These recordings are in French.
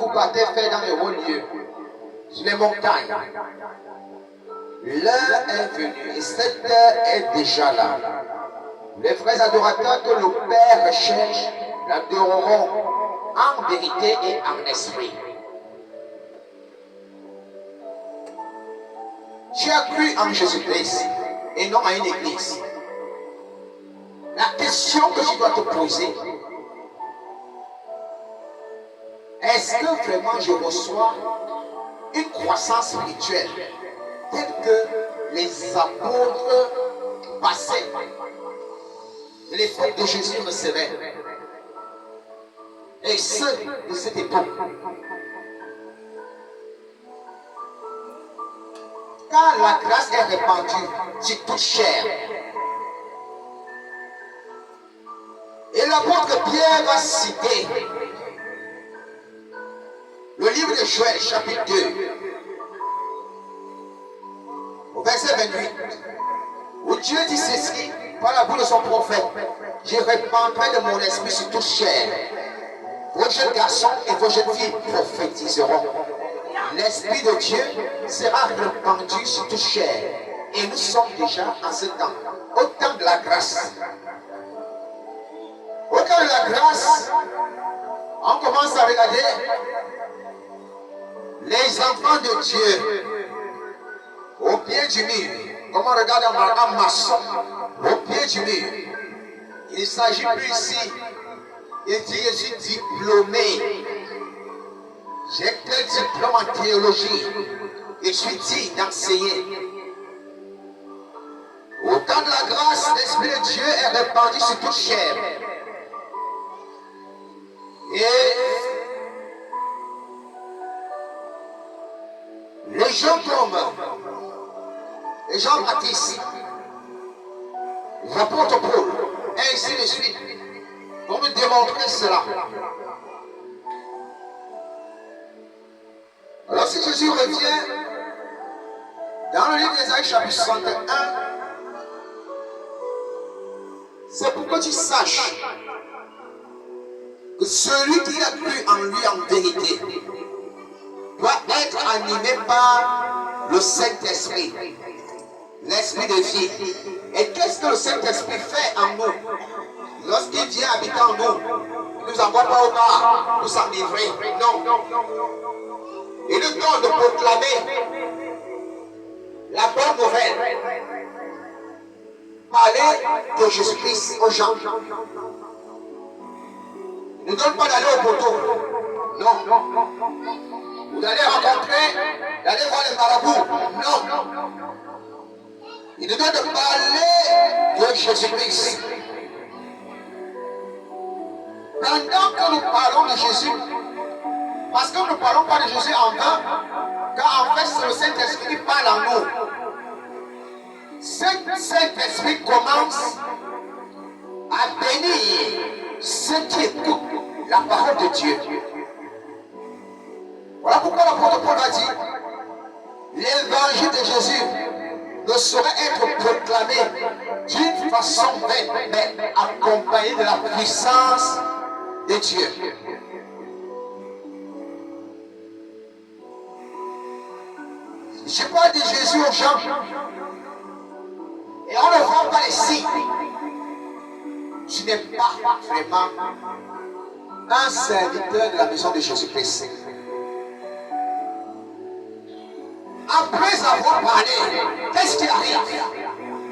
vous partez faire dans les hauts lieux, sur les montagnes. L'heure est venue et cette heure est déjà là. Les vrais adorateurs que le Père recherche l'adoreront en vérité et en esprit. Tu as cru en Jésus-Christ et non à une église. La question que tu dois te poser, est-ce que vraiment je reçois une croissance spirituelle telle que les apôtres passaient, les frères de Jésus recevaient, et ceux de cette époque? Quand la grâce est répandue sur toute chair, et l'apôtre Pierre va citer le livre de Joël, chapitre 2, au verset 28, où Dieu dit ceci par la bouche de son prophète: je répandrai de mon esprit sur toute chair. Vos jeunes garçons et vos jeunes filles prophétiseront. L'esprit de Dieu sera répandu sur toute chair. Et nous sommes déjà en ce temps, au temps de la grâce. Au temps de la grâce, on commence à regarder les enfants de Dieu au pied du mur. Comme on regarde un maçon au pied du mur. Il ne s'agit plus ici. Il dit: je suis diplômé. J'ai quel diplôme en théologie. Je suis digne d'enseigner. Au temps de la grâce, l'Esprit de Dieu est répandu sur toute chair. Et les gens comme Jean-Baptiste, l'apôtre Paul, et ainsi de suite, vont nous démontrer cela. Alors si Jésus revient dans le livre d'Ésaïe chapitre 61, c'est pour que tu saches que celui qui a cru en lui en vérité doit être animé par le Saint-Esprit, l'Esprit de vie. Et qu'est-ce que le Saint-Esprit fait en nous? Lorsqu'il vient habiter en nous, il ne nous envoie pas au bar pour s'enivrer. Non. Il nous donne de proclamer la bonne nouvelle. Parler de Jésus-Christ aux gens. Il ne nous donne pas d'aller au poteau. Non. Vous allez rencontrer, d'aller voir les marabouts. Non. Il nous donne de parler de Jésus-Christ. Pendant que nous parlons de Jésus, parce que nous ne parlons pas de Jésus en vain, car en fait c'est le Saint-Esprit qui parle en nous. Cet Saint-Esprit commence à bénir ceux qui écoutent la parole de Dieu. Voilà pourquoi l'apôtre Paul a dit: l'évangile de Jésus ne saurait être proclamé d'une façon vaine, mais accompagné de la puissance de Dieu. Je parle de Jésus aux gens et on ne voit pas les signes. Tu n'es pas vraiment un serviteur de la maison de Jésus-Christ. Après avoir parlé, qu'est-ce qui arrive?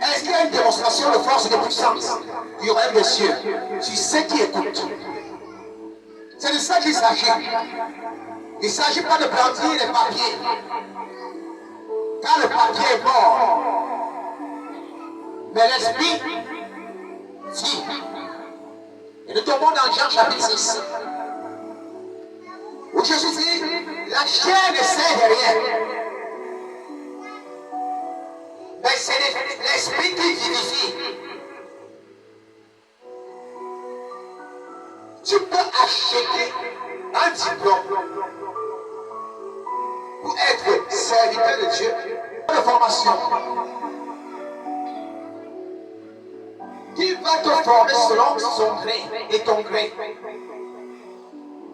Est-ce qu'il y a une démonstration de force et de puissance du royaume des cieux? Tu sais qui écoute. C'est de ça qu'il s'agit. Il ne s'agit pas de brandir les papiers. Car le papier est mort. Mais l'esprit vit. Et nous tombons dans Jean chapitre 6. Où Jésus dit: la chair ne sert de rien. Mais c'est l'esprit qui vivifie. Tu peux acheter un diplôme pour être serviteur de Dieu, de formation, qui va te former selon son gré et ton gré.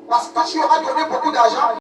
Parce que tu auras donné beaucoup d'argent.